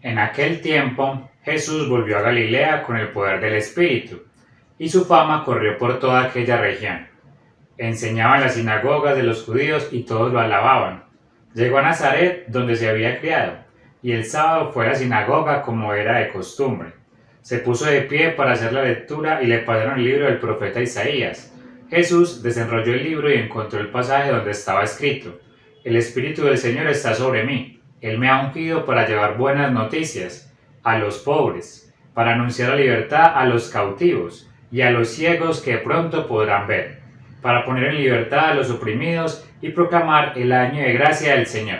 En aquel tiempo, Jesús volvió a Galilea con el poder del Espíritu, y su fama corrió por toda aquella región. Enseñaba en las sinagogas de los judíos y todos lo alababan. Llegó a Nazaret, donde se había criado, y el sábado fue a la sinagoga como era de costumbre. Se puso de pie para hacer la lectura y le pasaron el libro del profeta Isaías. Jesús desenrolló el libro y encontró el pasaje donde estaba escrito: El Espíritu del Señor está sobre mí. Él me ha ungido para llevar buenas noticias a los pobres, para anunciar la libertad a los cautivos y a los ciegos que pronto podrán ver, para poner en libertad a los oprimidos y proclamar el año de gracia del Señor.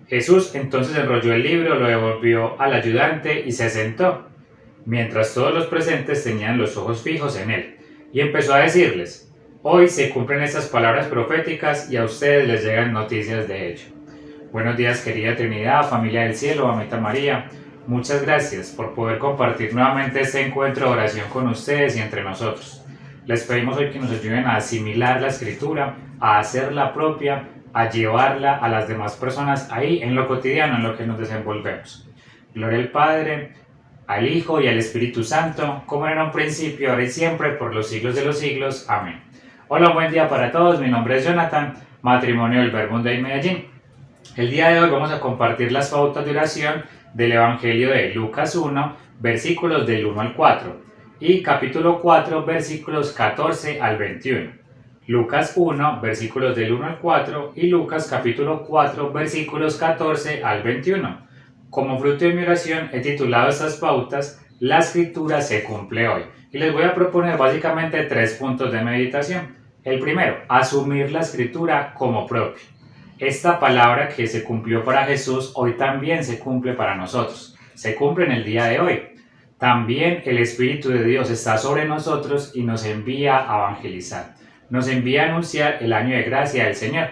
Jesús entonces enrolló el libro, lo devolvió al ayudante y se sentó, mientras todos los presentes tenían los ojos fijos en él, y empezó a decirles: Hoy se cumplen estas palabras proféticas y a ustedes les llegan noticias de ello. Buenos días, querida Trinidad, familia del cielo, mamita María. Muchas gracias por poder compartir nuevamente este encuentro de oración con ustedes y entre nosotros. Les pedimos hoy que nos ayuden a asimilar la Escritura, a hacerla propia, a llevarla a las demás personas ahí en lo cotidiano, en lo que nos desenvolvemos. Gloria al Padre, al Hijo y al Espíritu Santo, como era en un principio, ahora y siempre, por los siglos de los siglos. Amén. Hola, un buen día para todos. Mi nombre es Jonathan, matrimonio del Verbo de Medellín. El día de hoy vamos a compartir las pautas de oración del Evangelio de Lucas 1, versículos del 1 al 4 y capítulo 4, versículos 14 al 21. Lucas 1, versículos del 1 al 4 y Lucas capítulo 4, versículos 14 al 21. Como fruto de mi oración he titulado estas pautas La Escritura se cumple hoy, y les voy a proponer básicamente 3 puntos de meditación. El primero, asumir la Escritura como propia. Esta palabra que se cumplió para Jesús hoy también se cumple para nosotros, se cumple en el día de hoy. También el Espíritu de Dios está sobre nosotros y nos envía a evangelizar, nos envía a anunciar el año de gracia del Señor.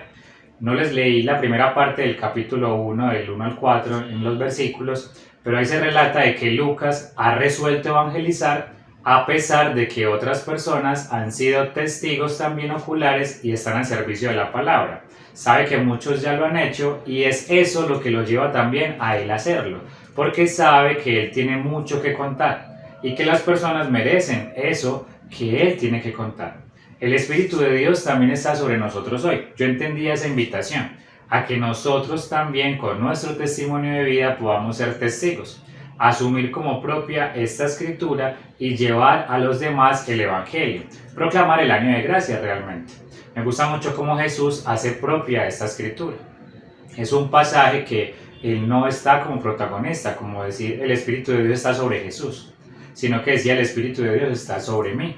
No les leí la primera parte del capítulo 1, del 1 al 4 en los versículos, pero ahí se relata de que Lucas ha resuelto evangelizar a pesar de que otras personas han sido testigos también oculares y están al servicio de la palabra. Sabe que muchos ya lo han hecho y es eso lo que lo lleva también a él hacerlo, porque sabe que él tiene mucho que contar y que las personas merecen eso que él tiene que contar. El Espíritu de Dios también está sobre nosotros hoy. Yo entendí esa invitación a que nosotros también con nuestro testimonio de vida podamos ser testigos, asumir como propia esta escritura y llevar a los demás el Evangelio, proclamar el año de gracia realmente. Me gusta mucho cómo Jesús hace propia esta escritura. Es un pasaje que él no está como protagonista, como decir el Espíritu de Dios está sobre Jesús, sino que decía el Espíritu de Dios está sobre mí.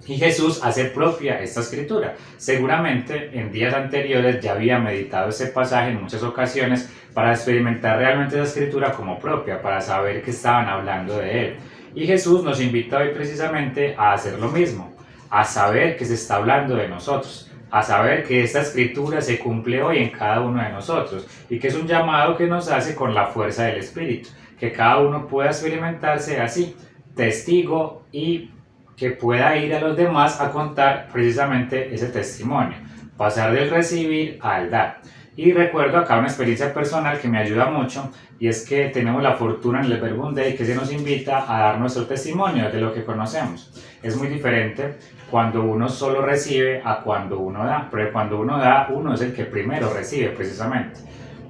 Y Jesús hace propia esta escritura. Seguramente en días anteriores ya había meditado este pasaje en muchas ocasiones para experimentar realmente la escritura como propia, para saber que estaban hablando de él. Y Jesús nos invita hoy precisamente a hacer lo mismo, a saber que se está hablando de nosotros, a saber que esta escritura se cumple hoy en cada uno de nosotros y que es un llamado que nos hace con la fuerza del Espíritu, que cada uno pueda experimentarse así, testigo, y que pueda ir a los demás a contar precisamente ese testimonio, pasar del recibir al dar. Y recuerdo acá una experiencia personal que me ayuda mucho, y es que tenemos la fortuna en el Verbum Dei que se nos invita a dar nuestro testimonio de lo que conocemos. Es muy diferente cuando uno solo recibe a cuando uno da, pero cuando uno da, uno es el que primero recibe precisamente.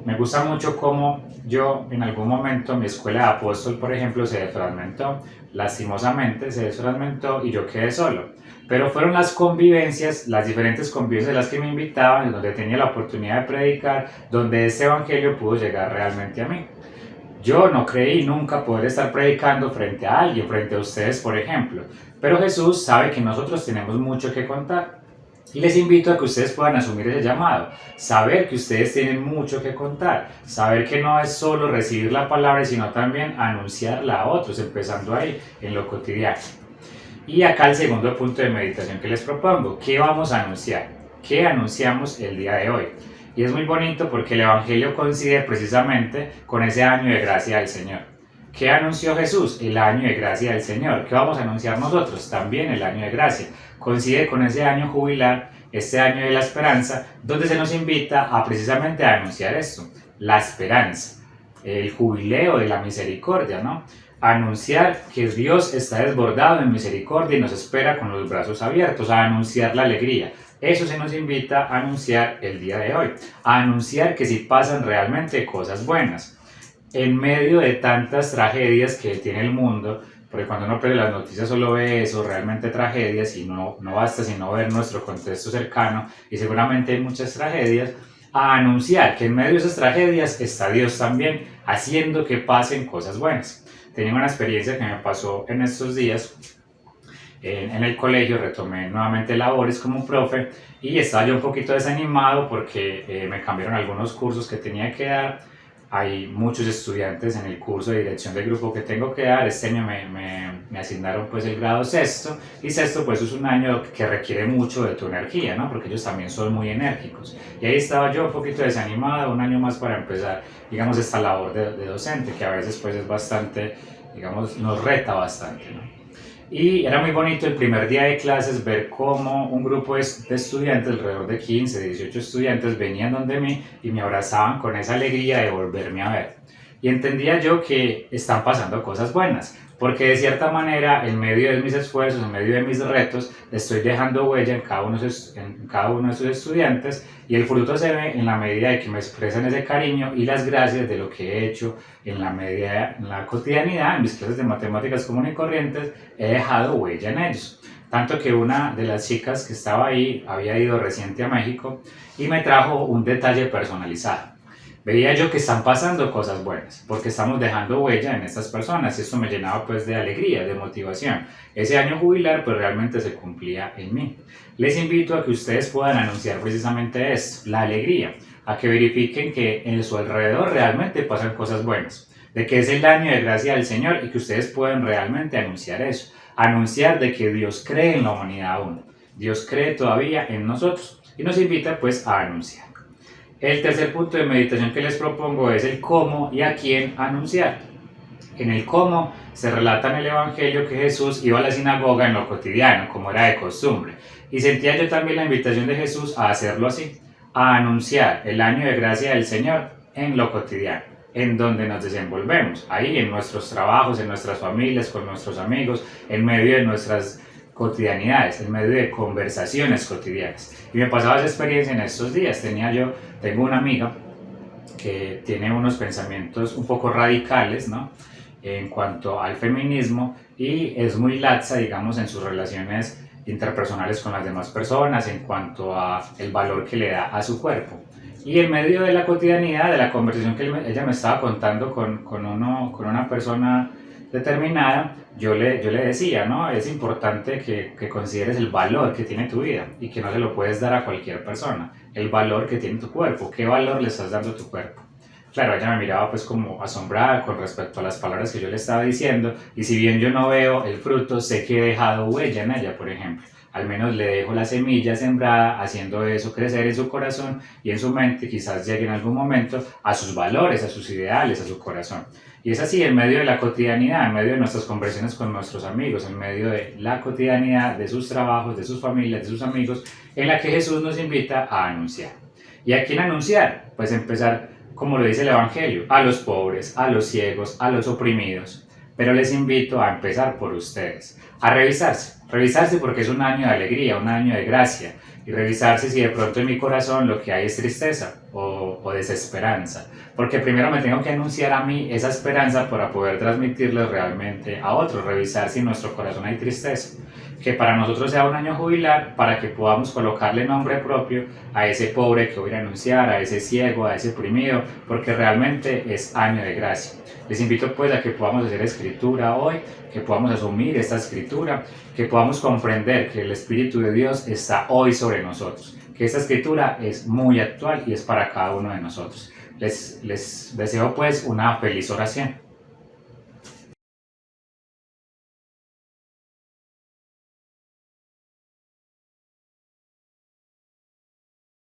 Me gusta mucho cómo yo en algún momento mi escuela de apóstol, por ejemplo, se desfragmentó, lastimosamente se desfragmentó y yo quedé solo. Pero fueron las convivencias, las diferentes convivencias las que me invitaban, en donde tenía la oportunidad de predicar, donde este evangelio pudo llegar realmente a mí. Yo no creí nunca poder estar predicando frente a alguien, frente a ustedes, por ejemplo. Pero Jesús sabe que nosotros tenemos mucho que contar. Y les invito a que ustedes puedan asumir ese llamado, saber que ustedes tienen mucho que contar, saber que no es solo recibir la palabra, sino también anunciarla a otros, empezando ahí, en lo cotidiano. Y acá el segundo punto de meditación que les propongo: ¿qué vamos a anunciar? ¿Qué anunciamos el día de hoy? Y es muy bonito porque el Evangelio coincide precisamente con ese año de gracia del Señor. ¿Qué anunció Jesús? El año de gracia del Señor. ¿Qué vamos a anunciar nosotros? También el año de gracia. Coincide con ese año jubilar, este año de la esperanza, donde se nos invita a precisamente a anunciar esto, la esperanza. el jubileo de la misericordia, ¿no? Anunciar que Dios está desbordado en misericordia y nos espera con los brazos abiertos, a anunciar la alegría. Eso se nos invita a anunciar el día de hoy, a anunciar que si pasan realmente cosas buenas. En medio de tantas tragedias que tiene el mundo, porque cuando uno ve las noticias solo ve eso, realmente tragedias, y no basta sino ver nuestro contexto cercano, y seguramente hay muchas tragedias, a anunciar que en medio de esas tragedias está Dios también haciendo que pasen cosas buenas. Tenía una experiencia que me pasó en estos días. En el colegio retomé nuevamente labores como profe y estaba yo un poquito desanimado porque me cambiaron algunos cursos que tenía que dar. Hay muchos estudiantes en el curso de dirección de grupo que tengo que dar. Este año me asignaron pues el grado sexto, y sexto pues es un año que requiere mucho de tu energía, ¿no? Porque ellos también son muy enérgicos. Y ahí estaba yo un poquito desanimado, un año más para empezar, digamos, esta labor de docente, que a veces pues es bastante, digamos, nos reta bastante, ¿no? Y era muy bonito el primer día de clases ver cómo un grupo de estudiantes, alrededor de 15, 18 estudiantes, venían donde mí y me abrazaban con esa alegría de volverme a ver. Y entendía yo que están pasando cosas buenas, porque de cierta manera, en medio de mis esfuerzos, en medio de mis retos, estoy dejando huella en cada uno de sus estudiantes, y el fruto se ve en la medida de que me expresan ese cariño y las gracias de lo que he hecho en la cotidianidad, en mis clases de matemáticas comunes y corrientes, he dejado huella en ellos. Tanto que una de las chicas que estaba ahí había ido reciente a México y me trajo un detalle personalizado. Veía yo que están pasando cosas buenas, porque estamos dejando huella en estas personas, y esto me llenaba pues de alegría, de motivación. Ese año jubilar pues realmente se cumplía en mí. Les invito a que ustedes puedan anunciar precisamente esto, la alegría, a que verifiquen que en su alrededor realmente pasan cosas buenas, de que es el año de gracia del Señor y que ustedes pueden realmente anunciar eso, anunciar de que Dios cree en la humanidad aún, Dios cree todavía en nosotros, y nos invita pues a anunciar. El tercer punto de meditación que les propongo es el cómo y a quién anunciar. En el cómo se relata en el Evangelio que Jesús iba a la sinagoga en lo cotidiano, como era de costumbre, y sentía yo también la invitación de Jesús a hacerlo así, a anunciar el año de gracia del Señor en lo cotidiano, en donde nos desenvolvemos, ahí en nuestros trabajos, en nuestras familias, con nuestros amigos, en medio de nuestras cotidianidades, en medio de conversaciones cotidianas. Y me pasaba esa experiencia en estos días. Tengo una amiga que tiene unos pensamientos un poco radicales, ¿no?, en cuanto al feminismo, y es muy laxa, digamos, en sus relaciones interpersonales con las demás personas, en cuanto a el valor que le da a su cuerpo. Y en medio de la cotidianidad, de la conversación que ella me estaba contando con una persona determinada, yo le decía, ¿no? Es importante que consideres el valor que tiene tu vida y que no se lo puedes dar a cualquier persona. El valor que tiene tu cuerpo, ¿qué valor le estás dando a tu cuerpo? Claro, ella me miraba pues como asombrada con respecto a las palabras que yo le estaba diciendo, y si bien yo no veo el fruto, sé que he dejado huella en ella, por ejemplo. Al menos le dejo la semilla sembrada, haciendo eso crecer en su corazón y en su mente, quizás llegue en algún momento a sus valores, a sus ideales, a su corazón. Y es así, en medio de la cotidianidad, en medio de nuestras conversaciones con nuestros amigos, en medio de la cotidianidad de sus trabajos, de sus familias, de sus amigos, en la que Jesús nos invita a anunciar. ¿Y a quién anunciar? Pues empezar, como lo dice el Evangelio, a los pobres, a los ciegos, a los oprimidos. Pero les invito a empezar por ustedes, a revisarse porque es un año de alegría, un año de gracia, y revisarse si de pronto en mi corazón lo que hay es tristeza o desesperanza, porque primero me tengo que anunciar a mí esa esperanza para poder transmitirle realmente a otros, revisar si en nuestro corazón hay tristeza, que para nosotros sea un año jubilar, para que podamos colocarle nombre propio a ese pobre que voy a anunciar, a ese ciego, a ese oprimido, porque realmente es año de gracia. Les invito pues a que podamos hacer escritura hoy, que podamos asumir esta escritura, que podamos comprender que el Espíritu de Dios está hoy sobre nosotros, que esta escritura es muy actual y es para cada uno de nosotros. Les deseo pues una feliz oración.